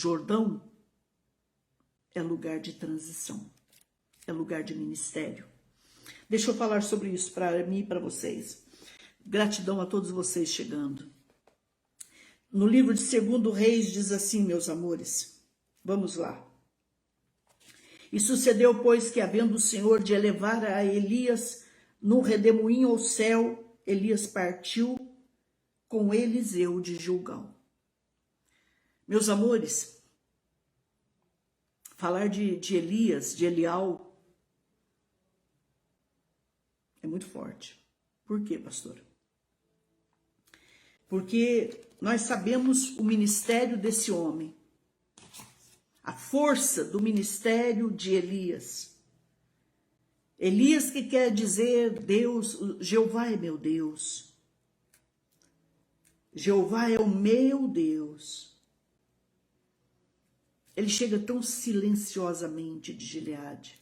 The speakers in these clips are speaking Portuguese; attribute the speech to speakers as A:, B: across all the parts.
A: Jordão é lugar de transição, é lugar de ministério. Deixa eu falar sobre isso para mim e para vocês. Gratidão a todos vocês chegando. No livro de 2 Reis diz assim, meus amores, vamos lá. E sucedeu, pois, que havendo o Senhor de elevar a Elias no redemoinho ao céu, Elias partiu com Eliseu de Gilgal. Meus amores, falar de Elias, de Elial, é muito forte. Por quê, pastora? Porque nós sabemos o ministério desse homem, a força do ministério de Elias. Elias que quer dizer Deus, Jeová é meu Deus. Jeová é o meu Deus. Ele chega tão silenciosamente de Gileade.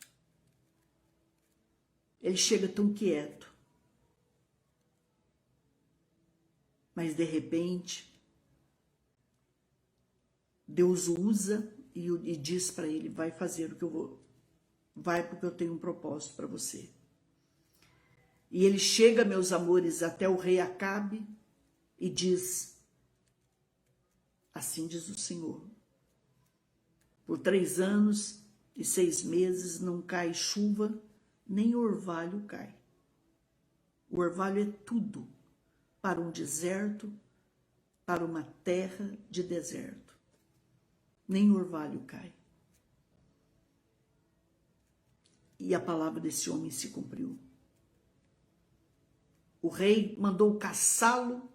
A: Ele chega tão quieto. Mas de repente, Deus o usa e diz para ele, vai fazer o que eu vou. Vai porque eu tenho um propósito para você. E ele chega, meus amores, até o rei Acabe e diz, assim diz o Senhor, por 3 anos e 6 meses não cai chuva, nem orvalho cai. O orvalho é tudo para um deserto, para uma terra de deserto. Nem orvalho cai. E a palavra desse homem se cumpriu. O rei mandou caçá-lo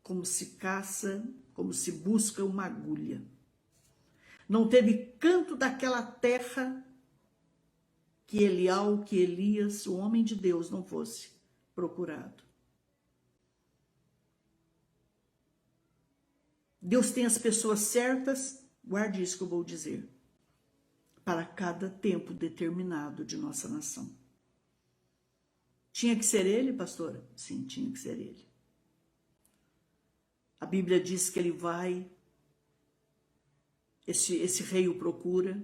A: como se caça, como se busca uma agulha. Não teve canto daquela terra que Elial, que Elias, o homem de Deus, não fosse procurado. Deus tem as pessoas certas, guarde isso que eu vou dizer, para cada tempo determinado de nossa nação. Tinha que ser ele, pastora? Sim, tinha que ser ele. A Bíblia diz que ele vai, esse rei o procura,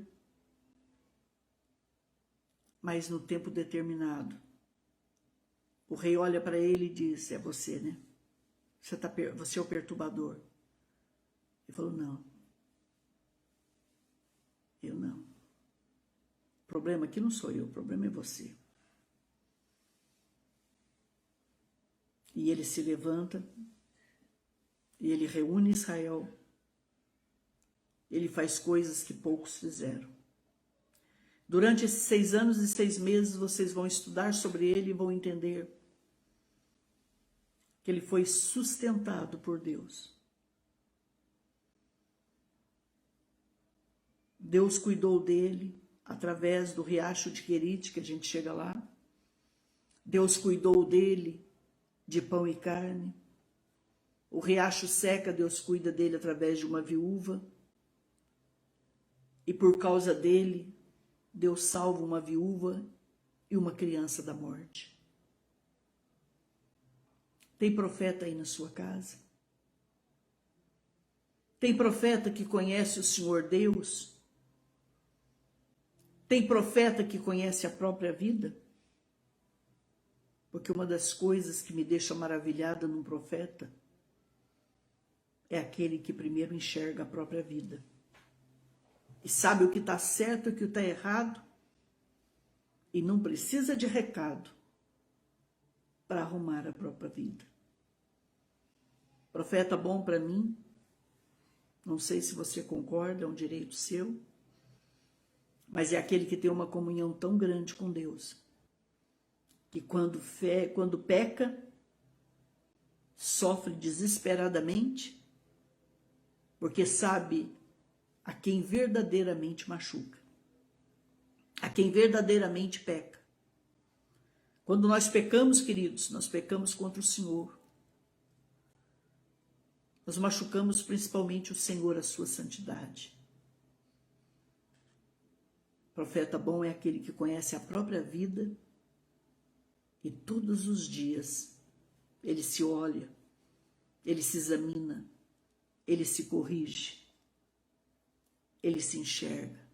A: mas no tempo determinado. O rei olha para ele e diz, é você, né? Você é o perturbador. Ele falou, não, eu não. O problema aqui não sou eu, o problema é você. E ele se levanta, e ele reúne Israel. Ele faz coisas que poucos fizeram. Durante esses 6 anos e 6 meses, vocês vão estudar sobre ele e vão entender que ele foi sustentado por Deus. Deus cuidou dele através do riacho de Querite, que a gente chega lá. Deus cuidou dele de pão e carne. O riacho seca, Deus cuida dele através de uma viúva. E por causa dele, Deus salva uma viúva e uma criança da morte. Tem profeta aí na sua casa? Tem profeta que conhece o Senhor Deus? Tem profeta que conhece a própria vida? Porque uma das coisas que me deixa maravilhada num profeta é aquele que primeiro enxerga a própria vida. E sabe o que está certo e o que está errado. E não precisa de recado para arrumar a própria vida. Profeta bom para mim, não sei se você concorda, é um direito seu, mas é aquele que tem uma comunhão tão grande com Deus, que quando peca, sofre desesperadamente, porque sabe a quem verdadeiramente machuca, a quem verdadeiramente peca. Quando nós pecamos, queridos, nós pecamos contra o Senhor. Nós machucamos principalmente o Senhor, a sua santidade. Profeta bom é aquele que conhece a própria vida e todos os dias ele se olha, ele se examina, ele se corrige. ele se enxerga.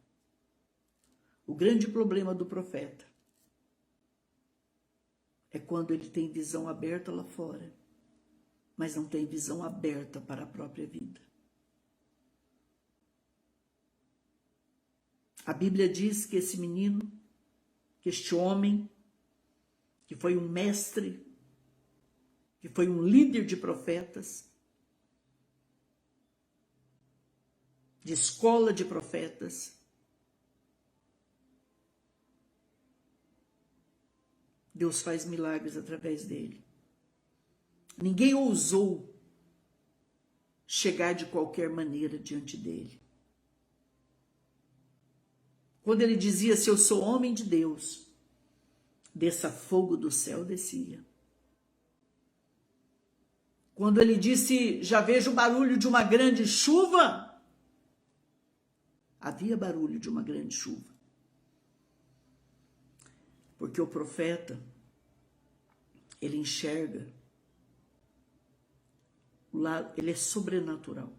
A: O grande problema do profeta é quando ele tem visão aberta lá fora, mas não tem visão aberta para a própria vida. A Bíblia diz que esse menino, que este homem, que foi um mestre, que foi um líder de profetas, de escola de profetas, Deus faz milagres através dele. Ninguém ousou chegar de qualquer maneira diante dele. Quando ele dizia, se eu sou homem de Deus, desça fogo do céu, descia. Quando ele disse, já vejo o barulho de uma grande chuva, havia barulho de uma grande chuva. Porque o profeta, ele enxerga, ele é sobrenatural.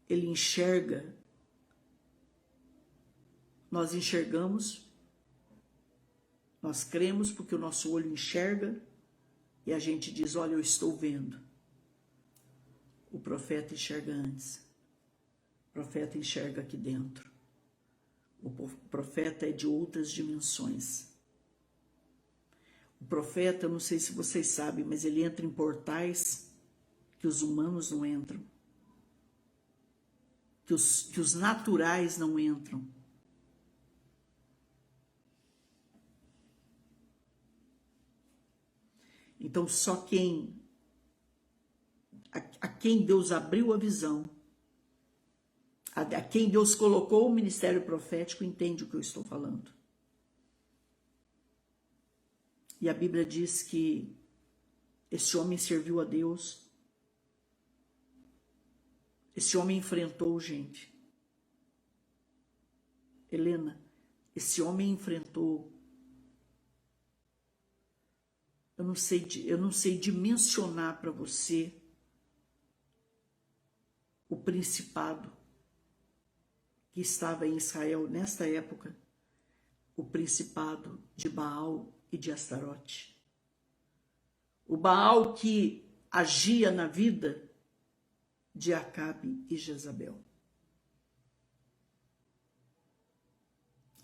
A: Ele enxerga, nós enxergamos, nós cremos porque o nosso olho enxerga e a gente diz, olha, eu estou vendo. O profeta enxerga antes. O profeta enxerga aqui dentro. O profeta é de outras dimensões. O profeta, eu não sei se vocês sabem, mas ele entra em portais que os humanos não entram. Que os naturais não entram. Então, só a quem Deus abriu a visão, a quem Deus colocou o ministério profético, entende o que eu estou falando. E a Bíblia diz que esse homem serviu a Deus, esse homem enfrentou gente. Helena, esse homem enfrentou, eu não sei dimensionar para você o principado que estava em Israel nesta época, o principado de Baal e de Astarote. O Baal que agia na vida de Acabe e Jezabel.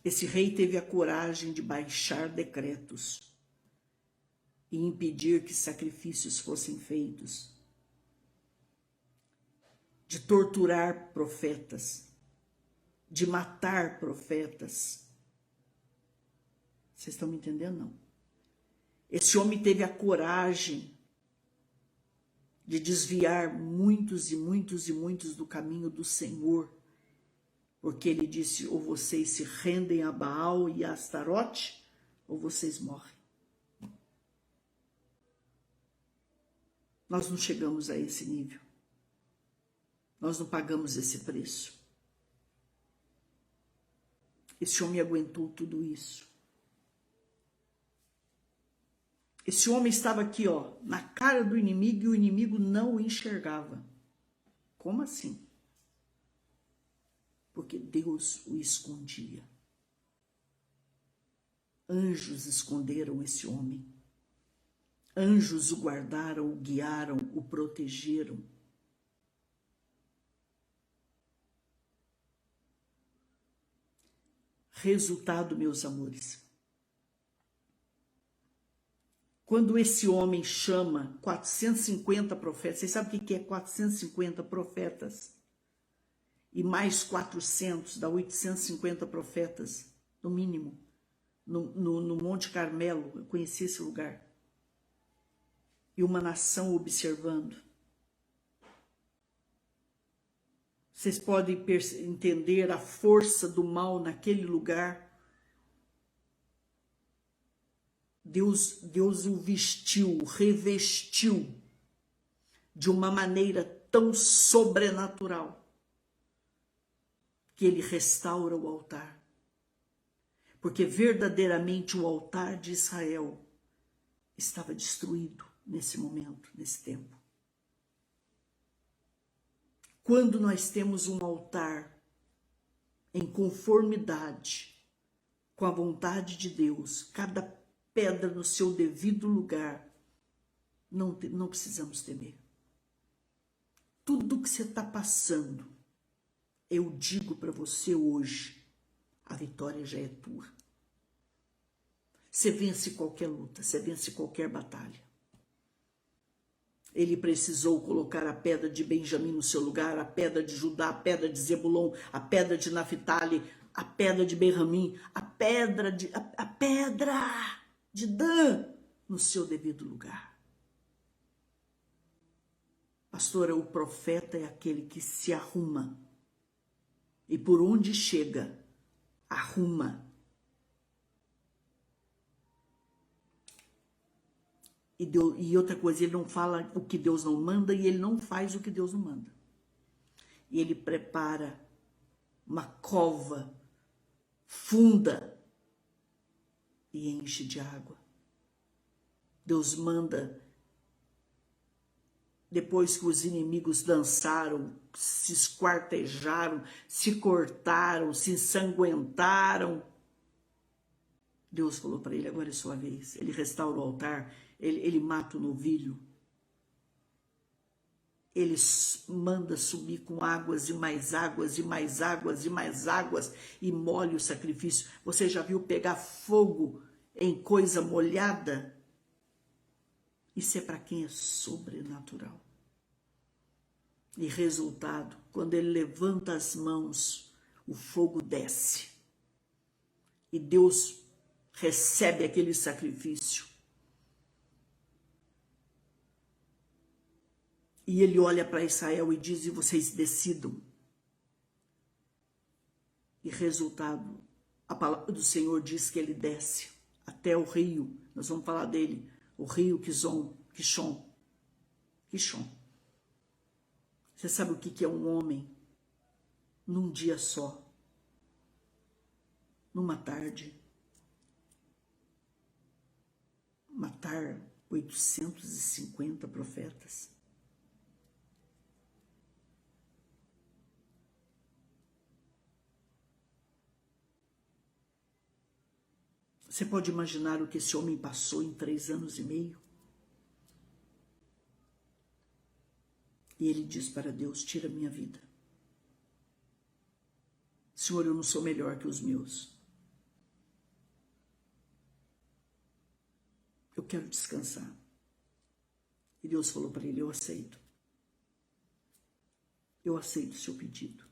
A: Esse rei teve a coragem de baixar decretos e impedir que sacrifícios fossem feitos, de torturar profetas, de matar profetas. Vocês estão me entendendo, não? Esse homem teve a coragem de desviar muitos e muitos e muitos do caminho do Senhor, porque ele disse, ou vocês se rendem a Baal e a Astarote, ou vocês morrem. Nós não chegamos a esse nível. Nós não pagamos esse preço. Esse homem aguentou tudo isso. Esse homem estava aqui, ó, na cara do inimigo e o inimigo não o enxergava. Como assim? Porque Deus o escondia. Anjos esconderam esse homem. Anjos o guardaram, o guiaram, o protegeram. Resultado, meus amores. Quando esse homem chama 450 profetas, vocês sabem o que é 450 profetas? E mais 400, dá 850 profetas, no mínimo, no Monte Carmelo. Eu conheci esse lugar. E uma nação observando. Vocês podem entender a força do mal naquele lugar. Deus o vestiu, o revestiu de uma maneira tão sobrenatural que ele restaura o altar. Porque verdadeiramente o altar de Israel estava destruído nesse momento, nesse tempo. Quando nós temos um altar em conformidade com a vontade de Deus, cada pedra no seu devido lugar, não precisamos temer. Tudo que você está passando, eu digo para você hoje, a vitória já é tua. Você vence qualquer luta, você vence qualquer batalha. Ele precisou colocar a pedra de Benjamim no seu lugar, a pedra de Judá, a pedra de Zebulon, a pedra de Naphtali, a pedra de Benjamim, a pedra de Dan no seu devido lugar. Pastora, o profeta é aquele que se arruma e por onde chega, arruma. E outra coisa, ele não fala o que Deus não manda e ele não faz o que Deus não manda. E ele prepara uma cova funda e enche de água. Deus manda, depois que os inimigos dançaram, se esquartejaram, se cortaram, se ensanguentaram, Deus falou para ele, agora é sua vez. Ele restaura o altar, ele mata o novilho. Ele manda subir com águas e mais águas e mais águas e mais águas e molha o sacrifício. Você já viu pegar fogo em coisa molhada? Isso é para quem é sobrenatural. E resultado, quando ele levanta as mãos, o fogo desce. E Deus recebe aquele sacrifício. E ele olha para Israel e diz, e vocês decidam. E resultado, a palavra do Senhor diz que ele desce até o rio. Nós vamos falar dele, o rio Quishon. Você sabe o que é um homem num dia só, numa tarde, matar 850 profetas? Você pode imaginar o que esse homem passou em 3 anos e meio? E ele diz para Deus, tira minha vida. Senhor, eu não sou melhor que os meus. Eu quero descansar. E Deus falou para ele, eu aceito. Eu aceito o seu pedido.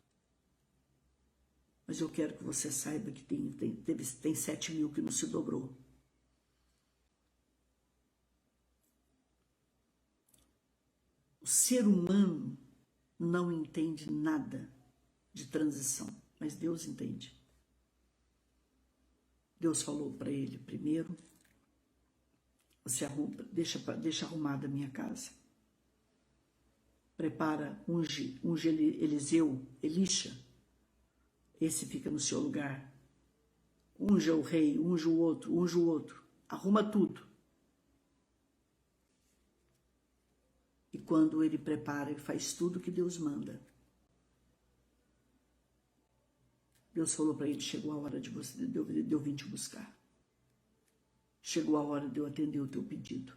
A: Mas eu quero que você saiba que tem 7 mil que não se dobrou. O ser humano não entende nada de transição, mas Deus entende. Deus falou para ele, primeiro, você deixa arrumada a minha casa. Prepara, unge Elisha. Esse fica no seu lugar. Unja o rei, unja o outro. Arruma tudo. E quando ele prepara, ele faz tudo o que Deus manda. Deus falou para ele, chegou a hora de eu vir te buscar. Chegou a hora de eu atender o teu pedido.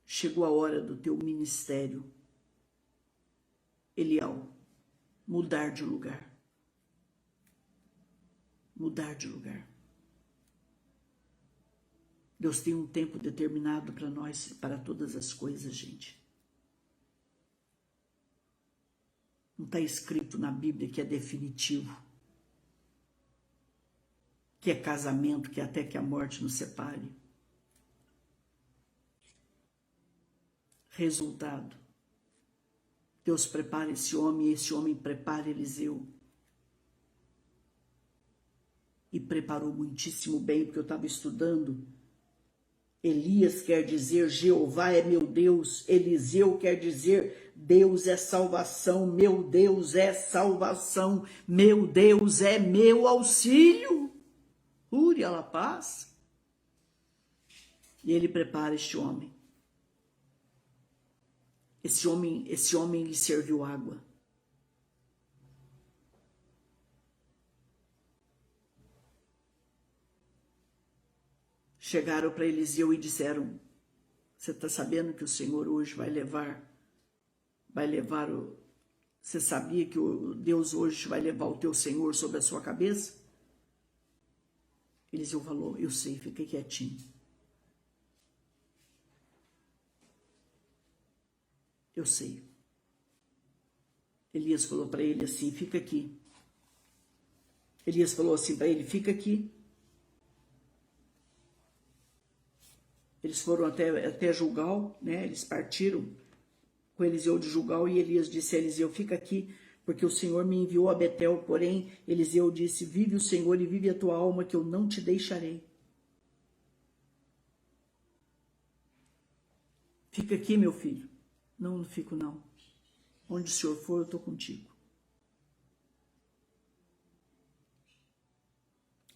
A: Chegou a hora do teu ministério, Eliel, mudar de lugar. Mudar de lugar. Deus tem um tempo determinado para nós, para todas as coisas, gente. Não está escrito na Bíblia que é definitivo, que é casamento, que até que a morte nos separe. Resultado, Deus prepara esse homem, e esse homem prepara Eliseu. E preparou muitíssimo bem, porque eu estava estudando. Elias quer dizer Jeová é meu Deus, Eliseu quer dizer Deus é salvação, meu Deus é salvação, meu Deus é meu auxílio. Ure a paz. E ele prepara este homem. Esse homem lhe serviu água. Chegaram para Eliseu e disseram: você está sabendo que o Senhor hoje vai levar você sabia que o Deus hoje vai levar o teu Senhor sobre a sua cabeça? Eliseu falou: eu sei, fica quietinho. Eu sei. Elias falou para ele assim: fica aqui. Elias falou assim para ele: fica aqui. Eles foram até Gilgal, né? Eles partiram com Eliseu de Gilgal e Elias disse a Eliseu: fica aqui, porque o Senhor me enviou a Betel. Porém, Eliseu disse: vive o Senhor e vive a tua alma, que eu não te deixarei. Fica aqui, meu filho. Não, não fico não. Onde o Senhor for, eu estou contigo.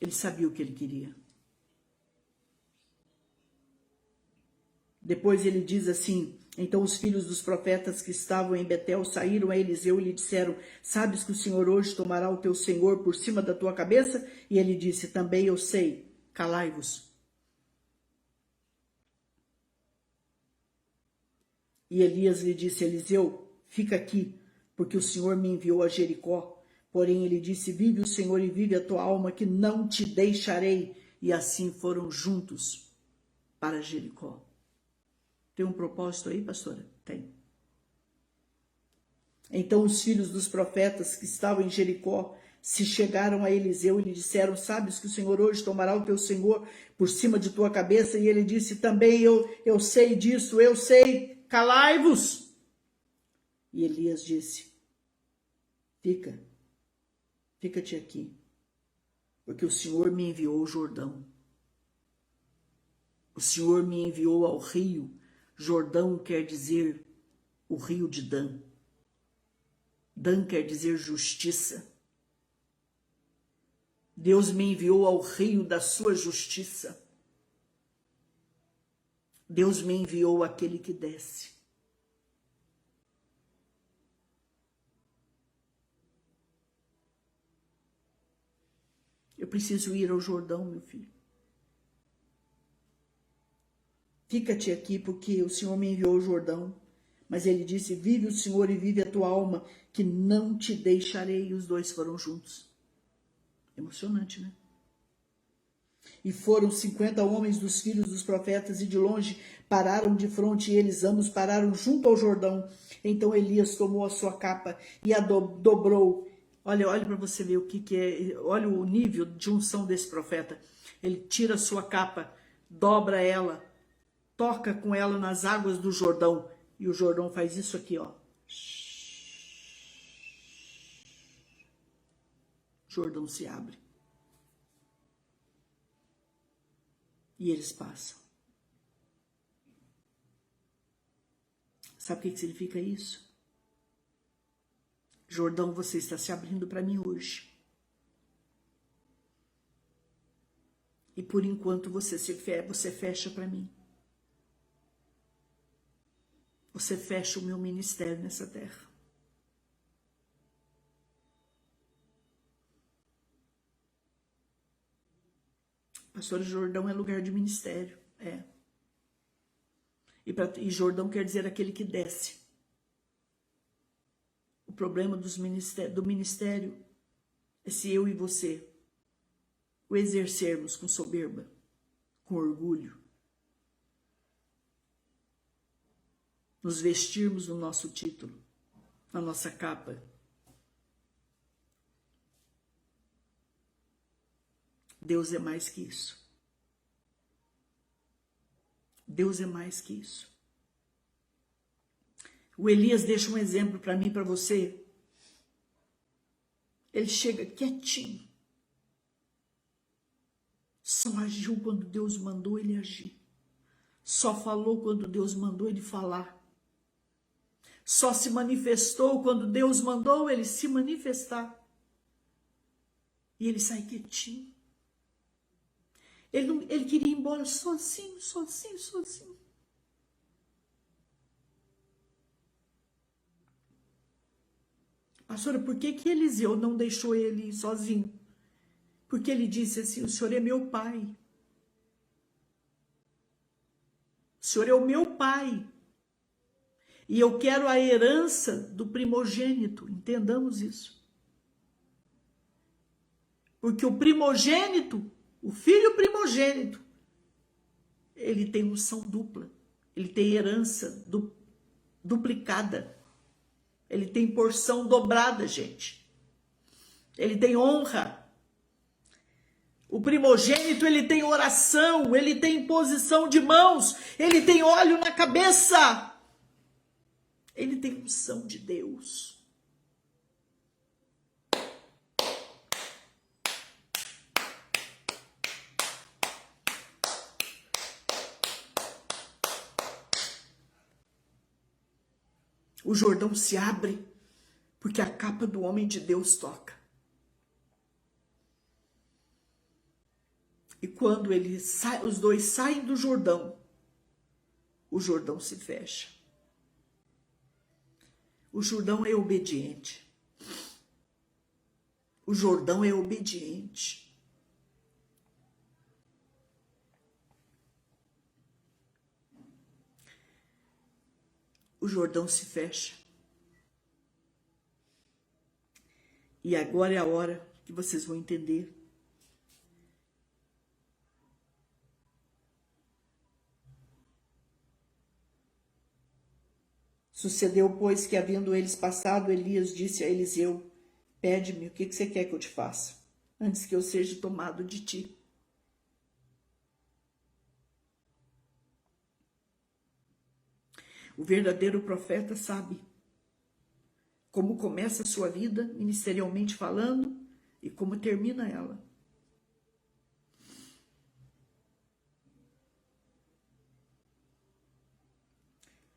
A: Ele sabia o que ele queria. Depois ele diz assim: então os filhos dos profetas que estavam em Betel saíram a Eliseu e lhe disseram: sabes que o Senhor hoje tomará o teu senhor por cima da tua cabeça? E ele disse: também eu sei, calai-vos. E Elias lhe disse: Eliseu, fica aqui, porque o Senhor me enviou a Jericó. Porém ele disse: vive o Senhor e vive a tua alma, que não te deixarei. E assim foram juntos para Jericó. Tem um propósito aí, pastora? Tem. Então os filhos dos profetas que estavam em Jericó se chegaram a Eliseu e lhe disseram: sabes que o Senhor hoje tomará o teu senhor por cima de tua cabeça? E ele disse: também eu sei disso, eu sei, calai-vos. E Elias disse: fica-te aqui, porque o Senhor me enviou ao Jordão. O Senhor me enviou ao rio. Jordão quer dizer o rio de Dan. Dan quer dizer justiça. Deus me enviou ao rio da sua justiça. Deus me enviou àquele que desce. Eu preciso ir ao Jordão, meu filho. Fica-te aqui, porque o Senhor me enviou ao Jordão. Mas ele disse: vive o Senhor e vive a tua alma, que não te deixarei. E os dois foram juntos. Emocionante, né? E foram 50 homens dos filhos dos profetas, e de longe pararam de fronte, e eles ambos pararam junto ao Jordão. Então Elias tomou a sua capa e a dobrou. Olha para você ver o que é. Olha o nível de unção desse profeta. Ele tira a sua capa, dobra ela, toca com ela nas águas do Jordão. E o Jordão faz isso aqui, ó. O Jordão se abre. E eles passam. Sabe o que significa isso? Jordão, você está se abrindo para mim hoje. E por enquanto você fecha para mim. Você fecha o meu ministério nessa terra. Pastor, Jordão é lugar de ministério. É. E Jordão quer dizer aquele que desce. O problema do ministério é se eu e você o exercermos com soberba, com orgulho, nos vestirmos no nosso título, na nossa capa. Deus é mais que isso. Deus é mais que isso. O Elias deixa um exemplo para mim e para você. Ele chega quietinho. Só agiu quando Deus mandou ele agir. Só falou quando Deus mandou ele falar. Só se manifestou quando Deus mandou ele se manifestar. E ele sai quietinho. Ele queria ir embora sozinho. Pastora, por que que Eliseu não deixou ele sozinho? Porque ele disse assim, o Senhor é meu pai. O Senhor é o meu pai. E eu quero a herança do primogênito. Entendamos isso. Porque o primogênito, o filho primogênito, ele tem unção dupla. Ele tem herança duplicada. Ele tem porção dobrada, gente. Ele tem honra. O primogênito, ele tem oração, ele tem imposição de mãos, ele tem óleo na cabeça. Ele tem unção de Deus. O Jordão se abre, porque a capa do homem de Deus toca. E quando os dois saem do Jordão, o Jordão se fecha. O Jordão é obediente. O Jordão é obediente. O Jordão se fecha. E agora é a hora que vocês vão entender. Sucedeu, pois, que havendo eles passado, Elias disse a Eliseu, pede-me o que você quer que eu te faça, antes que eu seja tomado de ti. O verdadeiro profeta sabe como começa a sua vida, ministerialmente falando, e como termina ela.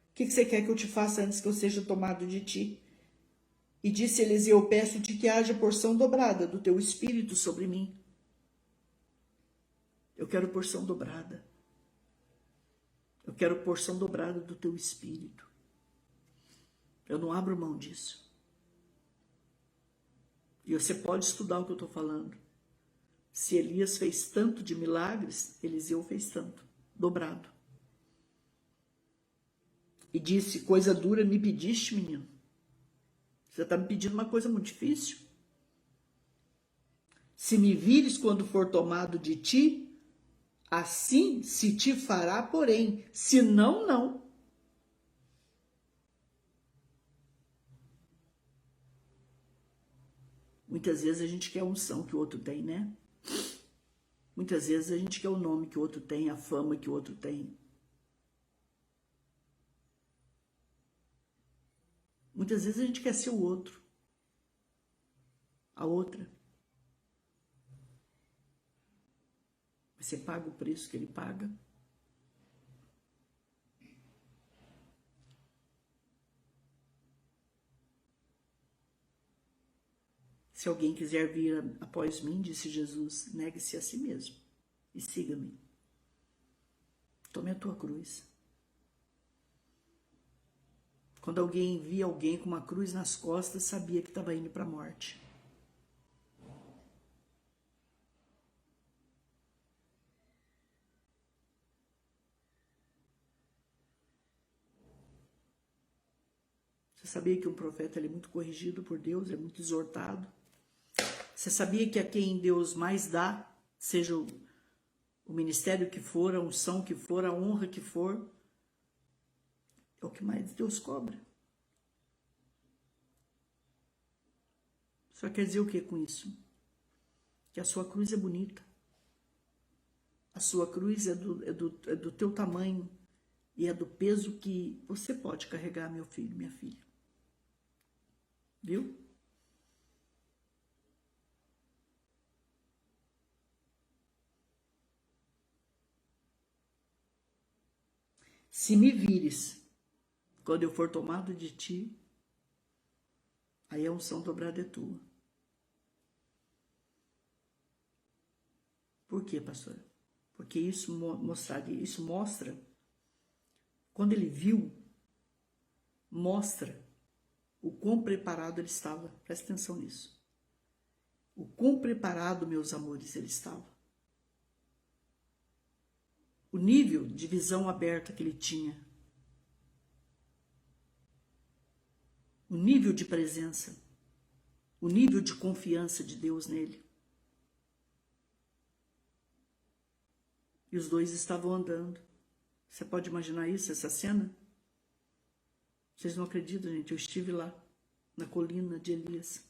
A: O que você quer que eu te faça antes que eu seja tomado de ti? E disse Eliseu, peço-te que haja porção dobrada do teu espírito sobre mim. Eu quero porção dobrada. Eu quero porção dobrada do teu espírito. Eu não abro mão disso. E você pode estudar o que eu estou falando. Se Elias fez tanto de milagres, Eliseu fez tanto, dobrado. E disse, coisa dura me pediste, menino. Você está me pedindo uma coisa muito difícil. Se me vires quando for tomado de ti, assim se te fará, porém, se não, não. Muitas vezes a gente quer a unção que o outro tem, né? Muitas vezes a gente quer o nome que o outro tem, a fama que o outro tem. Muitas vezes a gente quer ser o outro, a outra. Você paga o preço que ele paga. Se alguém quiser vir após mim, disse Jesus, negue-se a si mesmo e siga-me. Tome a tua cruz. Quando alguém via alguém com uma cruz nas costas, sabia que estava indo para a morte. Você sabia que um profeta ele é muito corrigido por Deus, é muito exortado? Você sabia que a quem Deus mais dá, seja o ministério que for, a unção que for, a honra que for, é o que mais Deus cobra. Só quer dizer o que com isso? Que a sua cruz é bonita. A sua cruz é do teu tamanho e é do peso que você pode carregar, meu filho, minha filha. Viu? Se me vires, quando eu for tomado de ti, aí a unção dobrada é tua. Por quê, pastora? Porque isso mostra, quando ele viu, mostra O quão preparado ele estava. Presta atenção nisso. O quão preparado, meus amores, ele estava. O nível de visão aberta que ele tinha. O nível de presença. O nível de confiança de Deus nele. E os dois estavam andando. Você pode imaginar isso, essa cena? Vocês não acreditam, gente? Eu estive lá, na colina de Elias.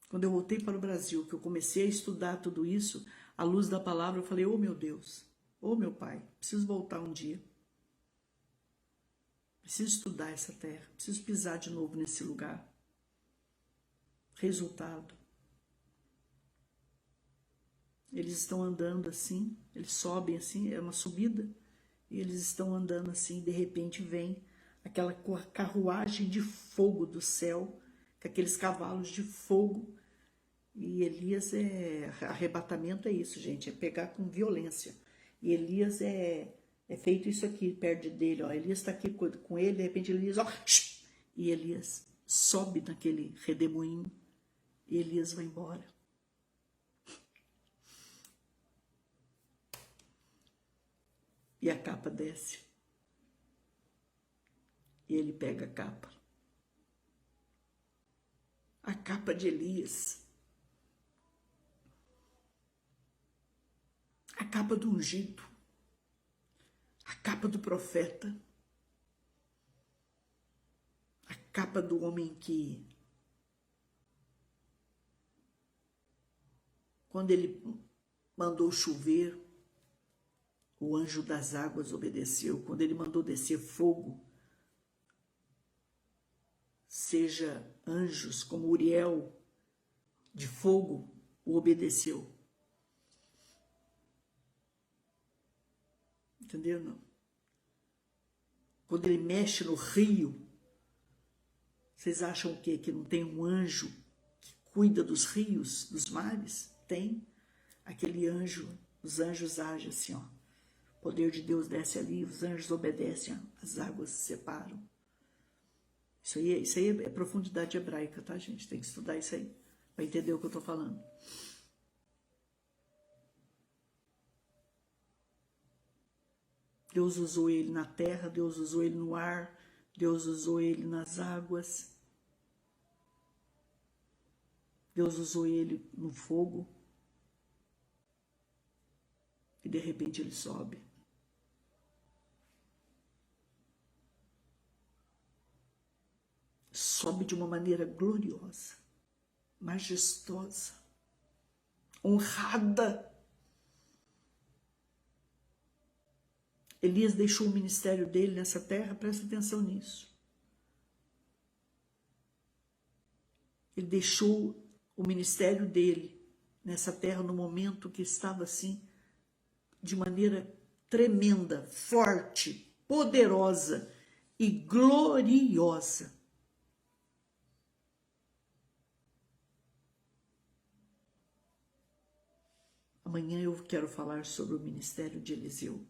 A: Quando eu voltei para o Brasil, que eu comecei a estudar tudo isso, à luz da palavra, eu falei, oh meu Deus, oh meu Pai, preciso voltar um dia. Preciso estudar essa terra, preciso pisar de novo nesse lugar. Resultado. Eles estão andando assim, eles sobem assim, é uma subida, e eles estão andando assim, de repente vem aquela carruagem de fogo do céu, com aqueles cavalos de fogo, e Elias arrebatamento é isso, gente, é pegar com violência, e Elias é feito isso aqui, perto dele, ó, Elias está aqui com ele, de repente Elias, ó, e Elias sobe naquele redemoinho, e Elias vai embora. E a capa desce. E ele pega a capa. A capa de Elias. A capa do ungido. A capa do profeta. A capa do homem que, quando ele mandou chover, o anjo das águas obedeceu. Quando ele mandou descer fogo, seja anjos como Uriel de fogo, o obedeceu. Entendeu? Não? Quando ele mexe no rio, vocês acham o quê? Que não tem um anjo que cuida dos rios, dos mares? Tem. Aquele anjo, os anjos agem assim, ó. O poder de Deus desce ali, os anjos obedecem, as águas se separam. Isso aí é profundidade hebraica, tá, gente? Tem que estudar isso aí, para entender o que eu estou falando. Deus usou ele na terra, Deus usou ele no ar, Deus usou ele nas águas. Deus usou ele no fogo. E de repente ele sobe. Sobe de uma maneira gloriosa, majestosa, honrada. Elias deixou o ministério dele nessa terra, presta atenção nisso. Ele deixou o ministério dele nessa terra no momento que estava assim, de maneira tremenda, forte, poderosa e gloriosa. Amanhã eu quero falar sobre o ministério de Eliseu,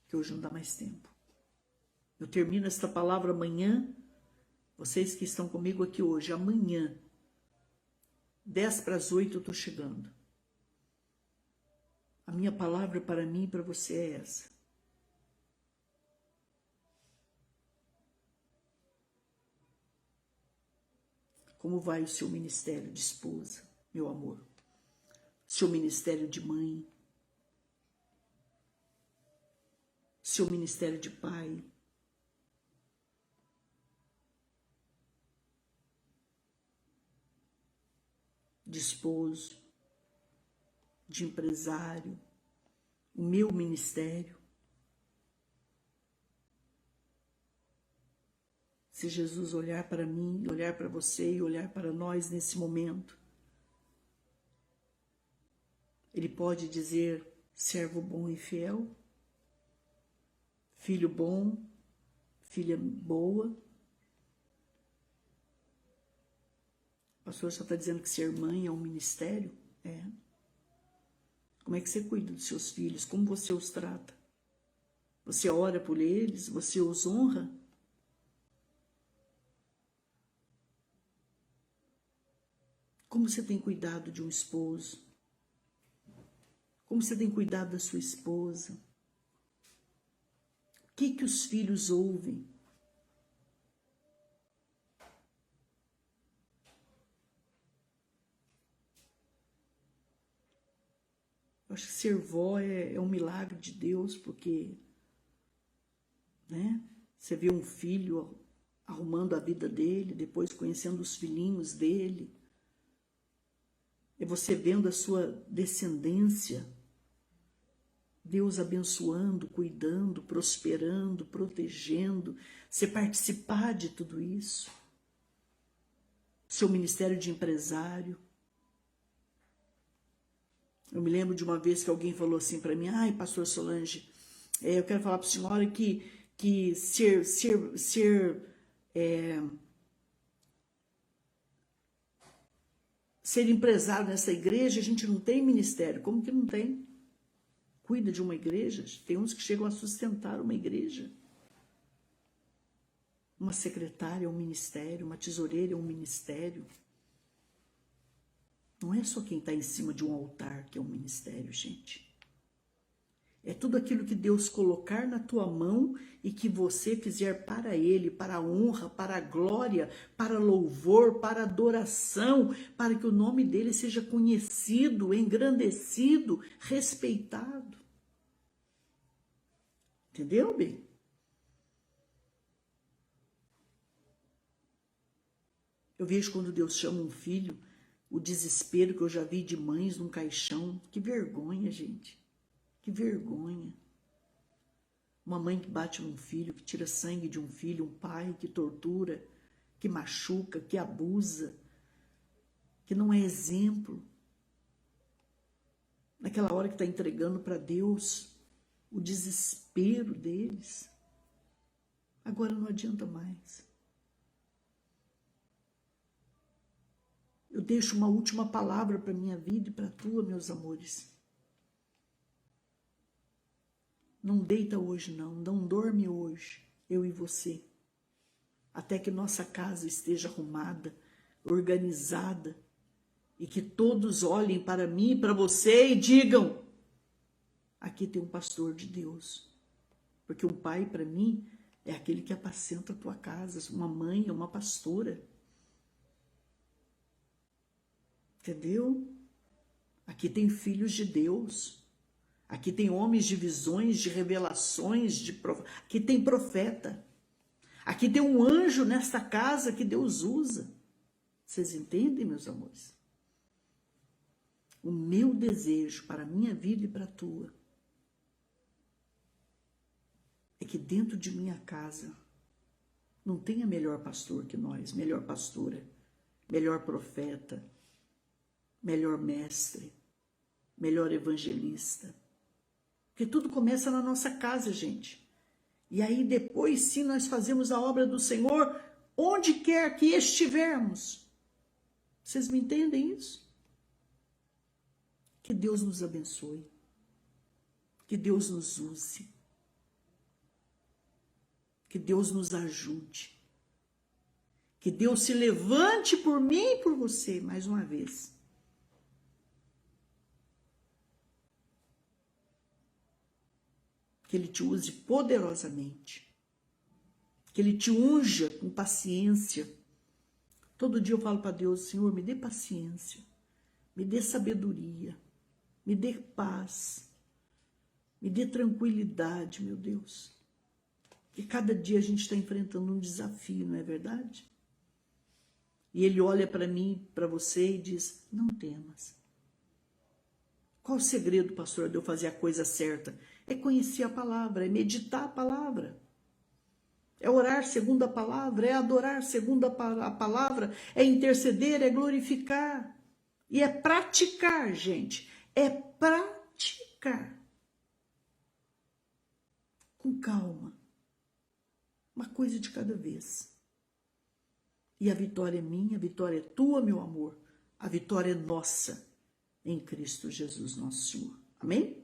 A: que hoje não dá mais tempo. Eu termino esta palavra amanhã, vocês que estão comigo aqui hoje, amanhã, 7:50 eu estou chegando. A minha palavra para mim e para você é essa. Como vai o seu ministério de esposa, meu amor? Seu ministério de mãe? Seu ministério de pai? De esposo? De empresário? O meu ministério? Se Jesus olhar para mim, olhar para você e olhar para nós nesse momento, Ele pode dizer, servo bom e fiel, filho bom, filha boa. O pastor só está dizendo que ser mãe é um ministério? É. Como é que você cuida dos seus filhos? Como você os trata? Você ora por eles? Você os honra? Como você tem cuidado de um esposo? Como você tem cuidado da sua esposa? O que os filhos ouvem? Eu acho que ser vó é um milagre de Deus, porque, né, você vê um filho arrumando a vida dele, depois conhecendo os filhinhos dele, é você vendo a sua descendência, Deus abençoando, cuidando, prosperando, protegendo, você participar de tudo isso, seu ministério de empresário. Eu me lembro de uma vez que alguém falou assim para mim: ai, pastor Solange, eu quero falar para a senhora que ser empresário nessa igreja, a gente não tem ministério. Como que não tem? Cuida de uma igreja, tem uns que chegam a sustentar uma igreja. Uma secretária é um ministério, uma tesoureira é um ministério. Não é só quem está em cima de um altar que é um ministério, gente. É tudo aquilo que Deus colocar na tua mão e que você fizer para Ele, para a honra, para a glória, para louvor, para adoração, para que o nome dEle seja conhecido, engrandecido, respeitado. Entendeu, bem? Eu vejo quando Deus chama um filho, o desespero que eu já vi de mães num caixão. Que vergonha, gente. Que vergonha. Uma mãe que bate num filho, que tira sangue de um filho, um pai que tortura, que machuca, que abusa, que não é exemplo. Naquela hora que está entregando para Deus o desespero deles. Agora não adianta mais. Eu deixo uma última palavra para a minha vida e para a tua, meus amores. Não deita hoje não dorme hoje, eu e você. Até que nossa casa esteja arrumada, organizada, e que todos olhem para mim e para você e digam: aqui tem um pastor de Deus. Porque um pai, para mim, é aquele que apacenta a tua casa, uma mãe é uma pastora. Entendeu? Aqui tem filhos de Deus. Aqui tem homens de visões, de revelações, aqui tem profeta. Aqui tem um anjo nesta casa que Deus usa. Vocês entendem, meus amores? O meu desejo para a minha vida e para a tua é que dentro de minha casa não tenha melhor pastor que nós, melhor pastora, melhor profeta, melhor mestre, melhor evangelista. Porque tudo começa na nossa casa, gente. E aí depois sim nós fazemos a obra do Senhor onde quer que estivermos. Vocês me entendem isso? Que Deus nos abençoe. Que Deus nos use. Que Deus nos ajude. Que Deus se levante por mim e por você mais uma vez. Que Ele te use poderosamente, que Ele te unja com paciência. Todo dia eu falo para Deus: Senhor, me dê paciência, me dê sabedoria, me dê paz, me dê tranquilidade, meu Deus. Que cada dia a gente está enfrentando um desafio, não é verdade? E Ele olha para mim, para você e diz: não temas. Qual o segredo, pastor, de eu fazer a coisa certa? É conhecer a palavra, é meditar a palavra. É orar segundo a palavra, é adorar segundo a palavra, é interceder, é glorificar. E é praticar, gente. É praticar. Com calma. Uma coisa de cada vez. E a vitória é minha, a vitória é tua, meu amor. A vitória é nossa em Cristo Jesus, nosso Senhor. Amém?